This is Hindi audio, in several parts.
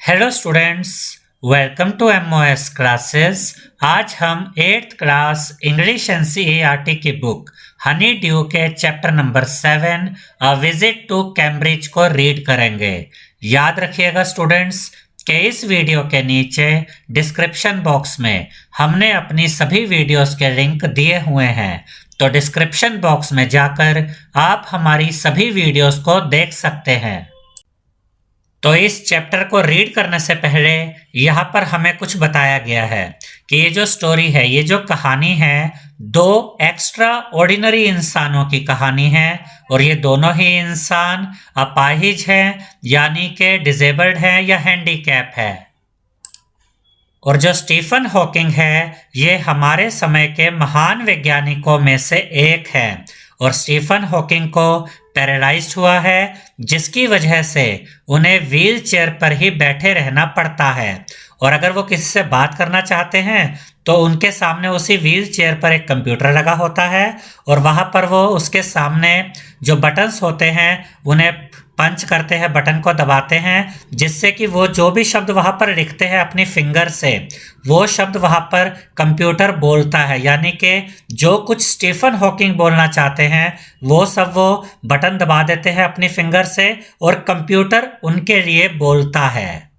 Hello students, welcome to MOS classes. आज हम 8th क्लास इंग्लिश एनसीईआरटी की बुक हनी ड्यू के chapter number 7 a visit to Cambridge को रीड करेंगे। याद रखिएगा स्टूडेंट्स कि इस वीडियो के नीचे डिस्क्रिप्शन बॉक्स में हमने अपनी सभी वीडियोस के लिंक दिए हुए हैं, तो डिस्क्रिप्शन बॉक्स में जाकर आप हमारी सभी वीडियोस को देख सकते हैं। तो इस चैप्टर को रीड करने से पहले यहाँ पर हमें कुछ बताया गया है कि ये जो स्टोरी है, ये जो कहानी है, दो एक्स्ट्रा ऑर्डिनरी इंसानों की कहानी है और ये दोनों ही इंसान अपाहिज हैं, यानी कि डिसेबल्ड हैं या हैंडीकैप है। और जो स्टीफन हॉकिंग है, ये हमारे समय के महान वैज्ञानिकों में से एक है और स्टीफन हॉकिंग को पैरालाइज्ड हुआ है, जिसकी वजह से उन्हें व्हील चेयर पर ही बैठे रहना पड़ता है। और अगर वो किसी से बात करना चाहते हैं तो उनके सामने उसी व्हील चेयर पर एक कंप्यूटर लगा होता है और वहाँ पर वो उसके सामने जो बटन्स होते हैं उन्हें पंच करते हैं, बटन को दबाते हैं, जिससे कि वो जो भी शब्द वहाँ पर लिखते हैं अपनी फिंगर से, वो शब्द वहाँ पर कंप्यूटर बोलता है। यानी कि जो कुछ स्टीफन हॉकिंग बोलना चाहते हैं वो सब वो बटन दबा देते हैं अपनी फिंगर से और कंप्यूटर उनके लिए बोलता है।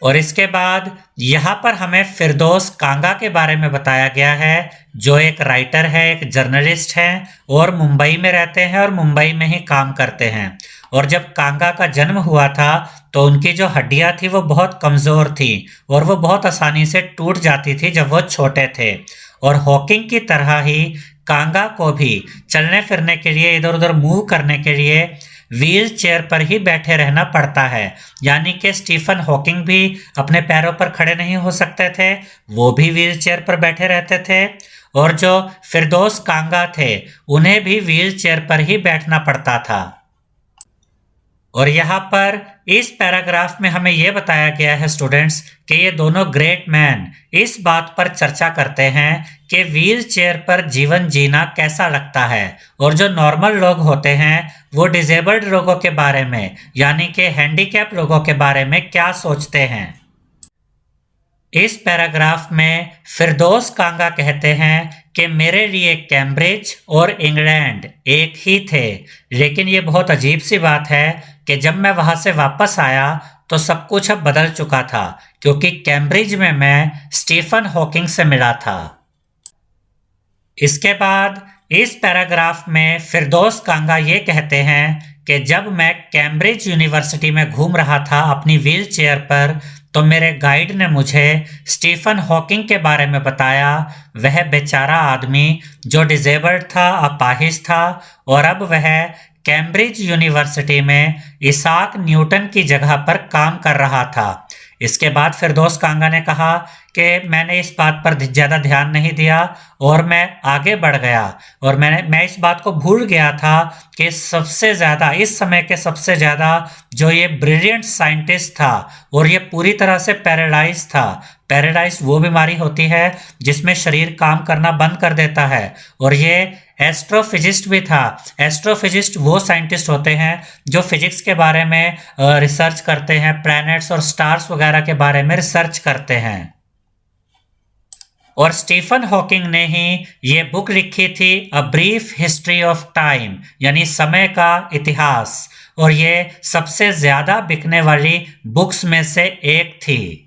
और इसके बाद यहाँ पर हमें फिरदौस कांगा के बारे में बताया गया है, जो एक राइटर है, एक जर्नलिस्ट है और मुंबई में रहते हैं और मुंबई में ही काम करते हैं। और जब कांगा का जन्म हुआ था तो उनकी जो हड्डियाँ थी वो बहुत कमज़ोर थी और वो बहुत आसानी से टूट जाती थी जब वो छोटे थे। और हॉकिंग की तरह ही कांगा को भी चलने फिरने के लिए, इधर उधर मूव करने के लिए व्हील चेयर पर ही बैठे रहना पड़ता है। यानी कि स्टीफन हॉकिंग भी अपने पैरों पर खड़े नहीं हो सकते थे, वो भी व्हील चेयर पर बैठे रहते थे। और जो फिरदौस कांगा थे उन्हें भी व्हील चेयर पर ही बैठना पड़ता था। और यहाँ पर इस पैराग्राफ में हमें यह बताया गया है स्टूडेंट्स कि ये दोनों ग्रेट मैन इस बात पर चर्चा करते हैं कि व्हील चेयर पर जीवन जीना कैसा लगता है और जो नॉर्मल लोग होते हैं वो डिसेबल्ड लोगों के बारे में, यानी कि हैंडीकैप लोगों के बारे में क्या सोचते हैं। इस पैराग्राफ में फिरदौस कांगा कहते हैं कि मेरे लिए कैम्ब्रिज और इंग्लैंड एक ही थे, लेकिन ये बहुत अजीब सी बात है कि जब मैं वहाँ से वापस आया तो सब कुछ अब बदल चुका था, क्योंकि कैम्ब्रिज में मैं स्टीफन हॉकिंग से मिला था। इसके बाद इस पैराग्राफ में फिरदौस कांगा ये कहते हैं कि जब मैं कैम्ब्रिज यूनिवर्सिटी में घूम रहा था अपनी व्हील चेयर पर, तो मेरे गाइड ने मुझे स्टीफन हॉकिंग के बारे में बताया। वह बेचारा आदमी जो डिसेबल्ड था, अपाहिज था और अब वह कैम्ब्रिज यूनिवर्सिटी में इसाक न्यूटन की जगह पर काम कर रहा था। इसके बाद फिरदौस कांगा ने कहा कि मैंने इस बात पर ज़्यादा ध्यान नहीं दिया और मैं आगे बढ़ गया और मैं इस बात को भूल गया था कि सबसे ज़्यादा इस समय के सबसे ज़्यादा जो ये ब्रिलियंट साइंटिस्ट था और ये पूरी तरह से पैरालाइज था। पैरालाइज वो बीमारी होती है जिसमें शरीर काम करना बंद कर देता है और ये एस्ट्रोफिजिस्ट भी था। एस्ट्रोफिजिस्ट वो साइंटिस्ट होते हैं जो फिजिक्स के बारे में रिसर्च करते हैं, प्लैनेट्स और स्टार्स वगैरह के बारे में रिसर्च करते हैं। और स्टीफन हॉकिंग ने ही ये बुक लिखी थी, a brief history of time, यानी समय का इतिहास, और ये सबसे ज्यादा बिकने वाली बुक्स में से एक थी।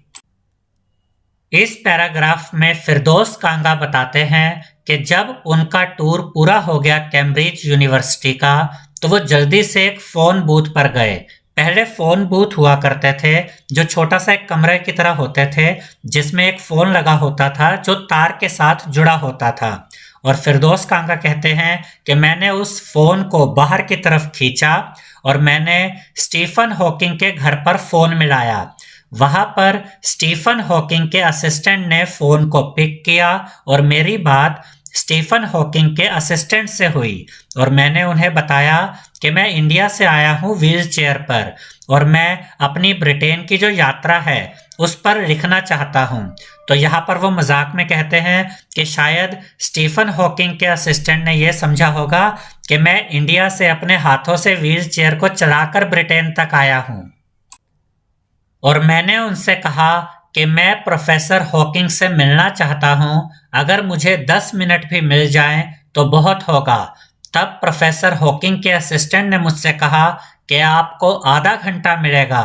इस पैराग्राफ में फिरदौस कांगा बताते हैं कि जब उनका टूर पूरा हो गया कैम्ब्रिज यूनिवर्सिटी का, तो वो जल्दी से एक फ़ोन बूथ पर गए। पहले फ़ोन बूथ हुआ करते थे जो छोटा सा एक कमरे की तरह होते थे, जिसमें एक फ़ोन लगा होता था जो तार के साथ जुड़ा होता था। और फिरदौस कांगा कहते हैं कि मैंने उस फ़ोन को बाहर की तरफ खींचा और मैंने स्टीफन हॉकिंग के घर पर फ़ोन मिलाया। वहाँ पर स्टीफन हॉकिंग के असिस्टेंट ने फ़ोन को पिक किया और मेरी बात स्टीफन हॉकिंग के असिस्टेंट से हुई और मैंने उन्हें बताया कि मैं इंडिया से आया हूँ व्हील चेयर पर और मैं अपनी ब्रिटेन की जो यात्रा है उस पर लिखना चाहता हूँ। तो यहाँ पर वो मजाक में कहते हैं कि शायद स्टीफन हॉकिंग के असिस्टेंट ने यह समझा होगा कि मैं इंडिया से अपने हाथों से व्हील चेयर को चलाकर ब्रिटेन तक आया हूँ। और मैंने उनसे कहा कि मैं प्रोफेसर हॉकिंग से मिलना चाहता हूं, अगर मुझे 10 मिनट भी मिल जाएं तो बहुत होगा। तब प्रोफेसर हॉकिंग के असिस्टेंट ने मुझसे कहा कि आपको आधा घंटा मिलेगा,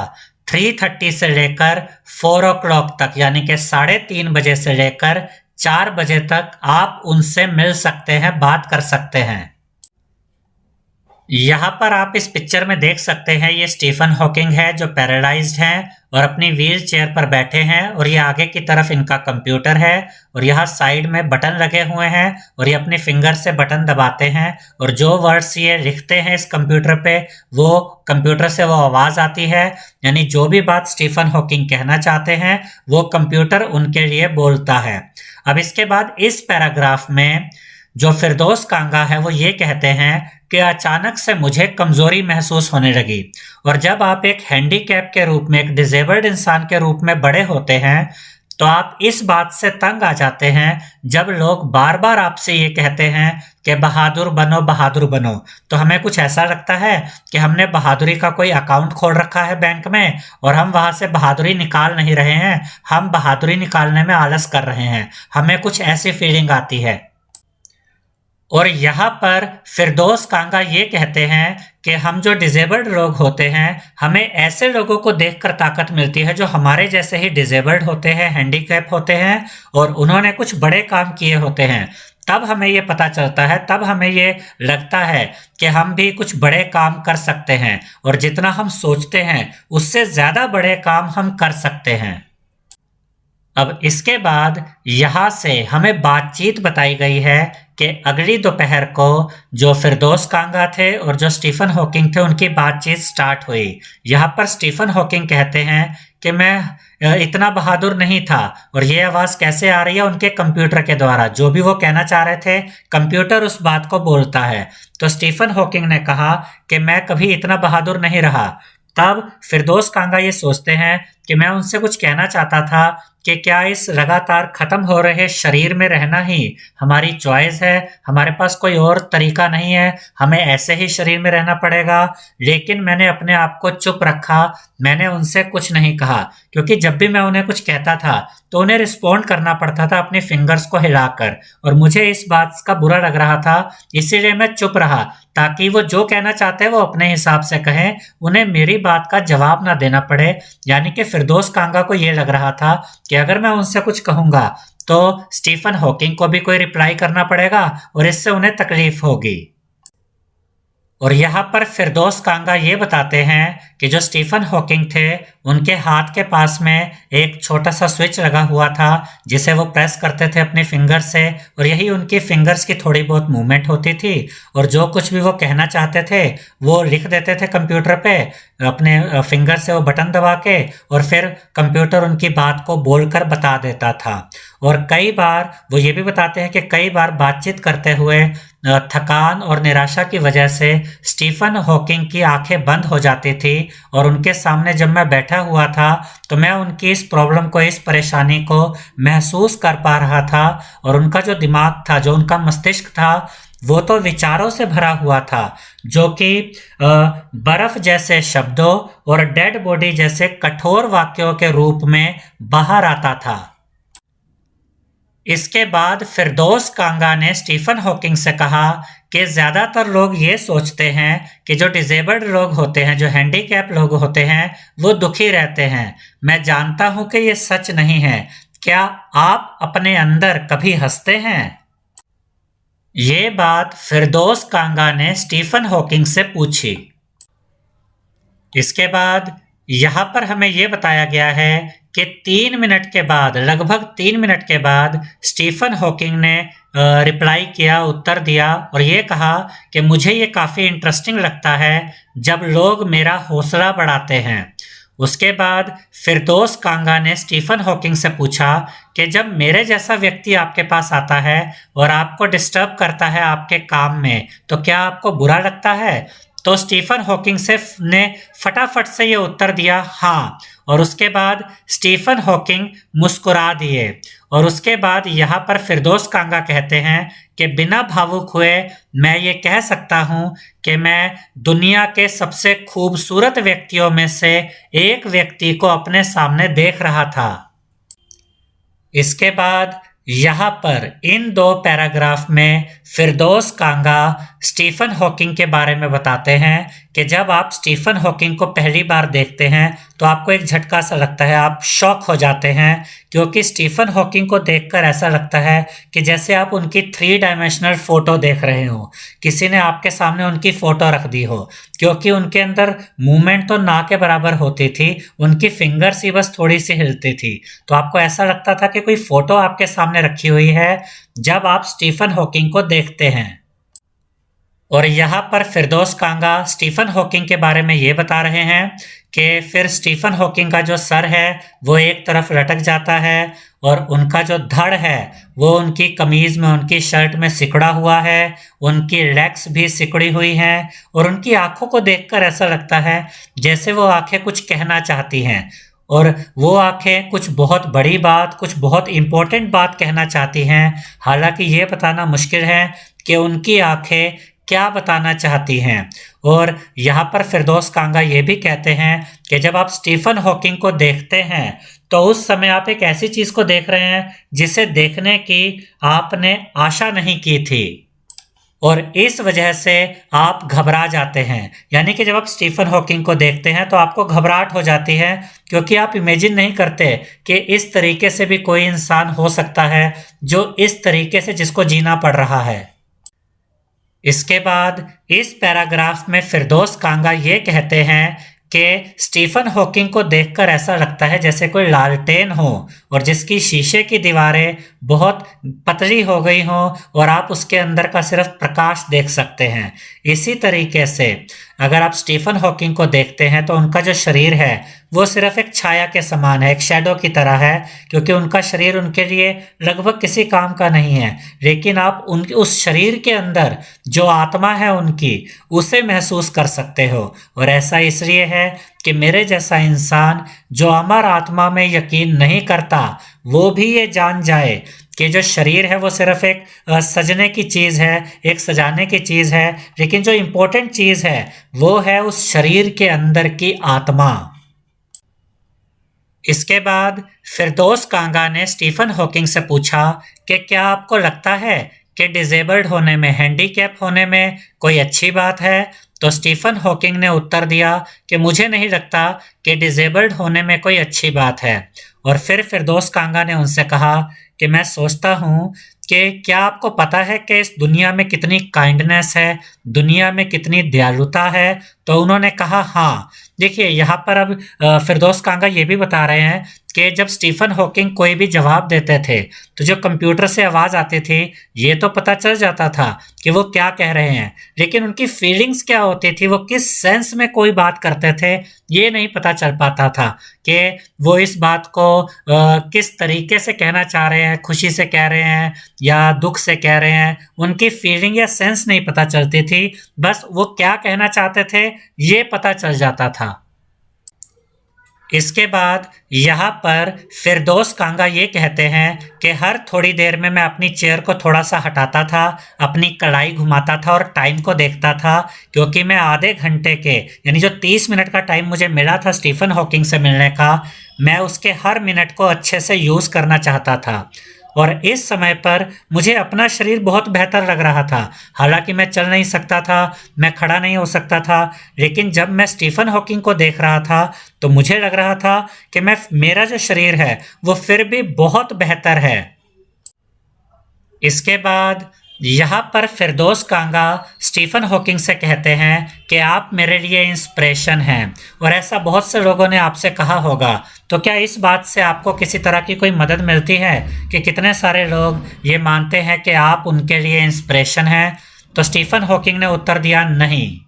3:30 से लेकर 4 o'clock तक, यानी कि 3:30 बजे से लेकर 4 बजे तक आप उनसे मिल सकते हैं, बात कर सकते हैं। यहाँ पर आप इस पिक्चर में देख सकते हैं, ये स्टीफन हॉकिंग है जो पैरालाइज्ड हैं और अपनी व्हील चेयर पर बैठे हैं, और ये आगे की तरफ इनका कंप्यूटर है और यहाँ साइड में बटन लगे हुए हैं और ये अपने फिंगर से बटन दबाते हैं और जो वर्ड्स ये लिखते हैं इस कंप्यूटर पे, वो कंप्यूटर से वो आवाज़ आती है, यानी जो भी बात स्टीफन हॉकिंग कहना चाहते हैं वो कंप्यूटर उनके लिए बोलता है। अब इसके बाद इस पैराग्राफ में जो फिरदौस कांगा है वो ये कहते हैं कि अचानक से मुझे कमजोरी महसूस होने लगी, और जब आप एक हैंडीकैप के रूप में, एक डिसेबल्ड इंसान के रूप में बड़े होते हैं तो आप इस बात से तंग आ जाते हैं जब लोग बार बार आपसे ये कहते हैं कि बहादुर बनो, बहादुर बनो। तो हमें कुछ ऐसा लगता है कि हमने बहादुरी का कोई अकाउंट खोल रखा है बैंक में और हम वहां से बहादुरी निकाल नहीं रहे हैं, हम बहादुरी निकालने में आलस कर रहे हैं, हमें कुछ ऐसी फीलिंग आती है। और यहाँ पर फिरदौस कांगा ये कहते हैं कि हम जो डिसेबल्ड लोग होते हैं, हमें ऐसे लोगों को देखकर ताकत मिलती है जो हमारे जैसे ही डिसेबल्ड होते हैं, हैंडीकैप होते हैं और उन्होंने कुछ बड़े काम किए होते हैं। तब हमें ये पता चलता है, तब हमें ये लगता है कि हम भी कुछ बड़े काम कर सकते हैं और जितना हम सोचते हैं उससे ज़्यादा बड़े काम हम कर सकते हैं। अब इसके बाद यहाँ से हमें बातचीत बताई गई है कि अगली दोपहर को जो फिरदौस कांगा थे और जो स्टीफन हॉकिंग थे उनकी बातचीत स्टार्ट हुई। यहाँ पर स्टीफन हॉकिंग कहते हैं कि मैं इतना बहादुर नहीं था, और ये आवाज़ कैसे आ रही है, उनके कंप्यूटर के द्वारा, जो भी वो कहना चाह रहे थे कंप्यूटर उस बात को बोलता है। तो स्टीफन हॉकिंग ने कहा कि मैं कभी इतना बहादुर नहीं रहा। तब फिरदौस कांगा ये सोचते हैं कि मैं उनसे कुछ कहना चाहता था कि क्या इस लगातार खत्म हो रहे शरीर में रहना ही हमारी चॉइस है, हमारे पास कोई और तरीका नहीं है, हमें ऐसे ही शरीर में रहना पड़ेगा। लेकिन मैंने अपने आप को चुप रखा, मैंने उनसे कुछ नहीं कहा, क्योंकि जब भी मैं उन्हें कुछ कहता था तो उन्हें रिस्पॉन्ड करना पड़ता था अपने फिंगर्स को हिलाकर, और मुझे इस बात का बुरा लग रहा था, इसीलिए मैं चुप रहा ताकि वो जो कहना चाहते हैं वो अपने हिसाब से कहें, उन्हें मेरी बात का जवाब ना देना पड़े। यानी कि फिरदौस कांगा को ये लग रहा था कि अगर मैं उनसे कुछ कहूंगा तो स्टीफन हॉकिंग को भी कोई रिप्लाई करना पड़ेगा और इससे उन्हें तकलीफ होगी। और यहाँ पर फिरदौस कांगा ये बताते हैं कि जो स्टीफन हॉकिंग थे उनके हाथ के पास में एक छोटा सा स्विच लगा हुआ था जिसे वो प्रेस करते थे अपने फिंगर से, और यही उनकी फिंगर्स की थोड़ी बहुत मूवमेंट होती थी, और जो कुछ भी वो कहना चाहते थे वो लिख देते थे कंप्यूटर पे अपने फिंगर से, वो बटन दबा के, और फिर कंप्यूटर उनकी बात को बोलकर बता देता था। और कई बार वो ये भी बताते हैं कि कई बार बातचीत करते हुए थकान और निराशा की वजह से स्टीफन हॉकिंग की आंखें बंद हो जाती थी, और उनके सामने जब मैं बैठा हुआ था तो मैं उनकी इस प्रॉब्लम को, इस परेशानी को महसूस कर पा रहा था, और उनका जो दिमाग था, जो उनका मस्तिष्क था, वो तो विचारों से भरा हुआ था जो कि बर्फ जैसे शब्दों और डेड बॉडी जैसे कठोर वाक्यों के रूप में बाहर आता था। इसके बाद फिरदौस कांगा ने स्टीफन हॉकिंग से कहा कि ज़्यादातर लोग ये सोचते हैं कि जो डिसेबल्ड लोग होते हैं, जो हैंडीकैप लोग होते हैं, वो दुखी रहते हैं। मैं जानता हूं कि ये सच नहीं है। क्या आप अपने अंदर कभी हंसते हैं? ये बात फिरदौस कांगा ने स्टीफन हॉकिंग से पूछी। इसके बाद यहाँ पर हमें ये बताया गया है कि 3 मिनट के बाद, लगभग 3 मिनट के बाद स्टीफन हॉकिंग ने रिप्लाई किया, उत्तर दिया, और ये कहा कि मुझे ये काफ़ी इंटरेस्टिंग लगता है जब लोग मेरा हौसला बढ़ाते हैं। उसके बाद फिरदौस कांगा ने स्टीफन हॉकिंग से पूछा कि जब मेरे जैसा व्यक्ति आपके पास आता है और आपको डिस्टर्ब करता है आपके काम में, तो क्या आपको बुरा लगता है? तो स्टीफन हॉकिंग ने फटाफट से ये उत्तर दिया, हाँ। और उसके बाद स्टीफन हॉकिंग मुस्कुरा दिए और उसके बाद यहाँ पर फिरदौस कांगा कहते हैं कि बिना भावुक हुए मैं ये कह सकता हूँ कि मैं दुनिया के सबसे खूबसूरत व्यक्तियों में से एक व्यक्ति को अपने सामने देख रहा था। इसके बाद यहाँ पर इन 2 पैराग्राफ में फिरदौस कांगा स्टीफन हॉकिंग के बारे में बताते हैं कि जब आप स्टीफन हॉकिंग को पहली बार देखते हैं तो आपको एक झटका सा लगता है, आप शॉक हो जाते हैं, क्योंकि स्टीफन हॉकिंग को देखकर ऐसा लगता है कि जैसे आप उनकी 3 डायमेंशनल फोटो देख रहे हो, किसी ने आपके सामने उनकी फोटो रख दी हो, क्योंकि उनके अंदर मूवमेंट तो ना के बराबर होती थी, उनकी फिंगर्स ही बस थोड़ी सी हिलती थी, तो आपको ऐसा लगता था कि कोई फोटो आपके सामने रखी हुई है जब आप स्टीफन हॉकिंग को देखते हैं। और यहाँ पर फिरदौस कांगा स्टीफन हॉकिंग के बारे में ये बता रहे हैं कि फिर स्टीफन हॉकिंग का जो सर है वो एक तरफ लटक जाता है और उनका जो धड़ है वो उनकी कमीज में, उनकी शर्ट में सिकुड़ा हुआ है, उनकी लेग्स भी सिकुड़ी हुई हैं और उनकी आंखों को देखकर ऐसा लगता है जैसे वो आंखें कुछ कहना चाहती हैं और वो आंखें कुछ बहुत बड़ी बात, कुछ बहुत इम्पोर्टेंट बात कहना चाहती हैं। हालांकि ये बताना मुश्किल है कि उनकी आंखें क्या बताना चाहती हैं। और यहाँ पर फिरदौस कांगा ये भी कहते हैं कि जब आप स्टीफन हॉकिंग को देखते हैं तो उस समय आप एक ऐसी चीज को देख रहे हैं जिसे देखने की आपने आशा नहीं की थी और इस वजह से आप घबरा जाते हैं। यानी कि जब आप स्टीफन हॉकिंग को देखते हैं तो आपको घबराहट हो जाती है, क्योंकि आप इमेजिन नहीं करते कि इस तरीके से भी कोई इंसान हो सकता है जो इस तरीके से जिसको जीना पड़ रहा है। इसके बाद इस पैराग्राफ में फिरदौस कांगा ये कहते हैं कि स्टीफन हॉकिंग को देखकर ऐसा लगता है जैसे कोई लालटेन हो और जिसकी शीशे की दीवारें बहुत पतली हो गई हो और आप उसके अंदर का सिर्फ प्रकाश देख सकते हैं। इसी तरीके से अगर आप स्टीफन हॉकिंग को देखते हैं तो उनका जो शरीर है वो सिर्फ एक छाया के समान है, एक शैडो की तरह है, क्योंकि उनका शरीर उनके लिए लगभग किसी काम का नहीं है। लेकिन आप उनके उस शरीर के अंदर जो आत्मा है उनकी, उसे महसूस कर सकते हो। और ऐसा इसलिए है कि मेरे जैसा इंसान जो अमर आत्मा में यकीन नहीं करता वो भी ये जान जाए कि जो शरीर है वो सिर्फ एक सजने की चीज़ है, एक सजाने की चीज़ है, लेकिन जो इम्पोर्टेंट चीज़ है वो है उस शरीर के अंदर की आत्मा। इसके बाद फिरदौस कांगा ने स्टीफन हॉकिंग से पूछा कि क्या आपको लगता है कि डिसेबल्ड होने में, हैंडीकैप होने में कोई अच्छी बात है? तो स्टीफन हॉकिंग ने उत्तर दिया कि मुझे नहीं लगता कि डिसेबल्ड होने में कोई अच्छी बात है। और फिर फिरदौस कांगा ने उनसे कहा कि मैं सोचता हूँ कि क्या आपको पता है कि इस दुनिया में कितनी काइंडनेस है, दुनिया में कितनी दयालुता है? तो उन्होंने कहा हाँ। देखिए यहाँ पर अब फिरदौस कांगा ये भी बता रहे हैं कि जब स्टीफन हॉकिंग कोई भी जवाब देते थे तो जो कंप्यूटर से आवाज़ आती थी ये तो पता चल जाता था कि वो क्या कह रहे हैं, लेकिन उनकी फीलिंग्स क्या होती थी, वो किस सेंस में कोई बात करते थे, ये नहीं पता चल पाता था कि वो इस बात को किस तरीके से कहना चाह रहे हैं, खुशी से कह रहे हैं या दुख से कह रहे हैं। उनकी फीलिंग या सेंस नहीं पता चलती थी, बस वो क्या कहना चाहते थे ये पता चल जाता था। इसके बाद यहाँ पर फिरदौस कांगा ये कहते हैं कि हर थोड़ी देर में मैं अपनी चेयर को थोड़ा सा हटाता था, अपनी कलाई घुमाता था और टाइम को देखता था, क्योंकि मैं आधे घंटे के यानी जो 30 मिनट का टाइम मुझे मिला था स्टीफन हॉकिंग से मिलने का, मैं उसके हर मिनट को अच्छे से यूज़ करना चाहता था। और इस समय पर मुझे अपना शरीर बहुत बेहतर लग रहा था। हालांकि मैं चल नहीं सकता था, मैं खड़ा नहीं हो सकता था, लेकिन जब मैं स्टीफन हॉकिंग को देख रहा था तो मुझे लग रहा था कि मेरा जो शरीर है वो फिर भी बहुत बेहतर है। इसके बाद यहाँ पर फिरदौस कांगा स्टीफन हॉकिंग से कहते हैं कि आप मेरे लिए इंस्पिरेशन हैं, और ऐसा बहुत से लोगों ने आपसे कहा होगा। तो क्या इस बात से आपको किसी तरह की कोई मदद मिलती है कि कितने सारे लोग ये मानते हैं कि आप उनके लिए इंस्पिरेशन हैं? तो स्टीफन हॉकिंग ने उत्तर दिया नहीं।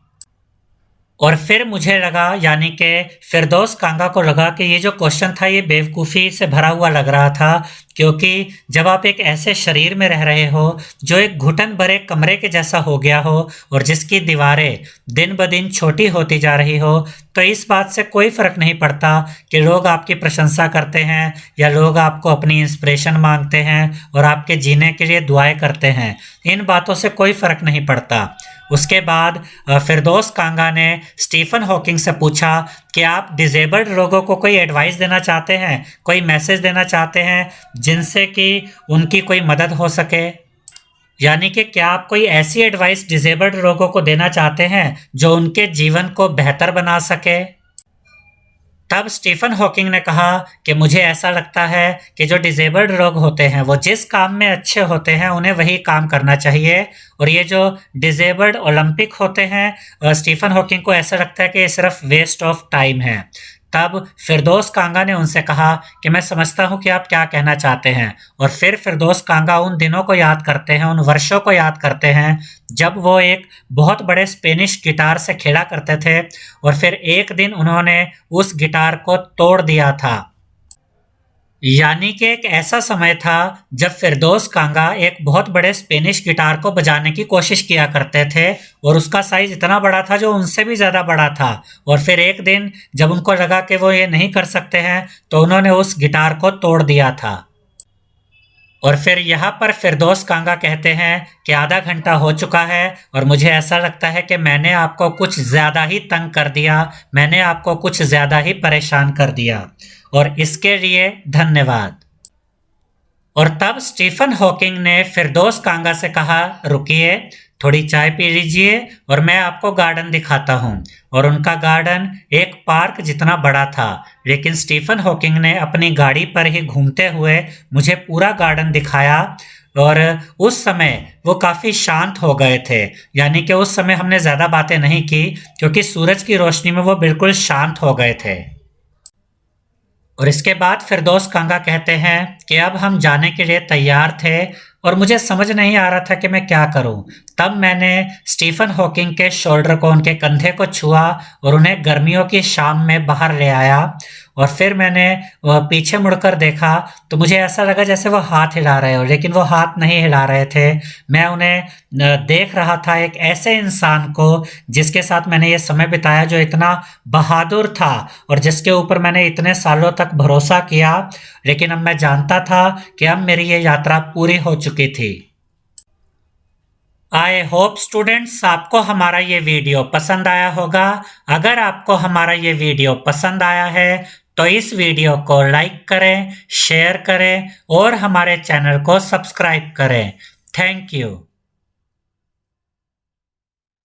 और फिर मुझे लगा, यानी कि फिरदौस कांगा को लगा कि ये जो क्वेश्चन था ये बेवकूफ़ी से भरा हुआ लग रहा था, क्योंकि जब आप एक ऐसे शरीर में रह रहे हो जो एक घुटन भरे कमरे के जैसा हो गया हो और जिसकी दीवारें दिन ब दिन छोटी होती जा रही हो, तो इस बात से कोई फ़र्क नहीं पड़ता कि लोग आपकी प्रशंसा करते हैं या लोग आपको अपनी इंस्पिरेशन मांगते हैं और आपके जीने के लिए दुआएं करते हैं। इन बातों से कोई फ़र्क नहीं पड़ता। उसके बाद फिरदौस कांगा ने स्टीफन हॉकिंग से पूछा कि आप डिसेबल्ड लोगों को कोई एडवाइस देना चाहते हैं, कोई मैसेज देना चाहते हैं जिनसे कि उनकी कोई मदद हो सके, यानी कि क्या आप कोई ऐसी एडवाइस डिसेबल्ड लोगों को देना चाहते हैं जो उनके जीवन को बेहतर बना सके। तब स्टीफन हॉकिंग ने कहा कि मुझे ऐसा लगता है कि जो डिसेबल्ड लोग होते हैं वो जिस काम में अच्छे होते हैं उन्हें वही काम करना चाहिए, और ये जो डिसेबल्ड ओलंपिक होते हैं, स्टीफन हॉकिंग को ऐसा लगता है कि ये सिर्फ वेस्ट ऑफ टाइम है। तब फिरदौस कांगा ने उनसे कहा कि मैं समझता हूँ कि आप क्या कहना चाहते हैं, और फिर फिरदौस कांगा उन दिनों को याद करते हैं, उन वर्षों को याद करते हैं जब वो एक बहुत बड़े स्पेनिश गिटार से खेला करते थे और फिर एक दिन उन्होंने उस गिटार को तोड़ दिया था। यानी कि एक ऐसा समय था जब फिरदौस कांगा एक बहुत बड़े स्पेनिश गिटार को बजाने की कोशिश किया करते थे और उसका साइज इतना बड़ा था जो उनसे भी ज़्यादा बड़ा था, और फिर एक दिन जब उनको लगा कि वो ये नहीं कर सकते हैं तो उन्होंने उस गिटार को तोड़ दिया था। और फिर यहाँ पर फिरदौस कांगा कहते हैं कि आधा घंटा हो चुका है और मुझे ऐसा लगता है कि मैंने आपको कुछ ज़्यादा ही तंग कर दिया, मैंने आपको कुछ ज़्यादा ही परेशान कर दिया, और इसके लिए धन्यवाद। और तब स्टीफन हॉकिंग ने फिरदौस कांगा से कहा, रुकिए, थोड़ी चाय पी लीजिए और मैं आपको गार्डन दिखाता हूँ। और उनका गार्डन एक पार्क जितना बड़ा था, लेकिन स्टीफन हॉकिंग ने अपनी गाड़ी पर ही घूमते हुए मुझे पूरा गार्डन दिखाया, और उस समय वो काफ़ी शांत हो गए थे, यानी कि उस समय हमने ज़्यादा बातें नहीं की क्योंकि सूरज की रोशनी में वो बिल्कुल शांत हो गए थे। और इसके बाद फिरदौस कांगा कहते हैं कि अब हम जाने के लिए तैयार थे और मुझे समझ नहीं आ रहा था कि मैं क्या करूं। तब मैंने स्टीफन हॉकिंग के शोल्डर को, उनके कंधे को छुआ और उन्हें गर्मियों की शाम में बाहर ले आया, और फिर मैंने पीछे मुड़कर देखा तो मुझे ऐसा लगा जैसे वो हाथ हिला रहे हो, लेकिन वो हाथ नहीं हिला रहे थे। मैं उन्हें देख रहा था, एक ऐसे इंसान को जिसके साथ मैंने ये समय बिताया, जो इतना बहादुर था और जिसके ऊपर मैंने इतने सालों तक भरोसा किया, लेकिन अब मैं जानता था कि अब मेरी ये यात्रा पूरी हो चुकी थी। आई होप स्टूडेंट्स आपको हमारा ये वीडियो पसंद आया होगा। अगर आपको हमारा ये वीडियो पसंद आया है तो इस वीडियो को लाइक करें, शेयर करें और हमारे चैनल को सब्सक्राइब करें। Thank you.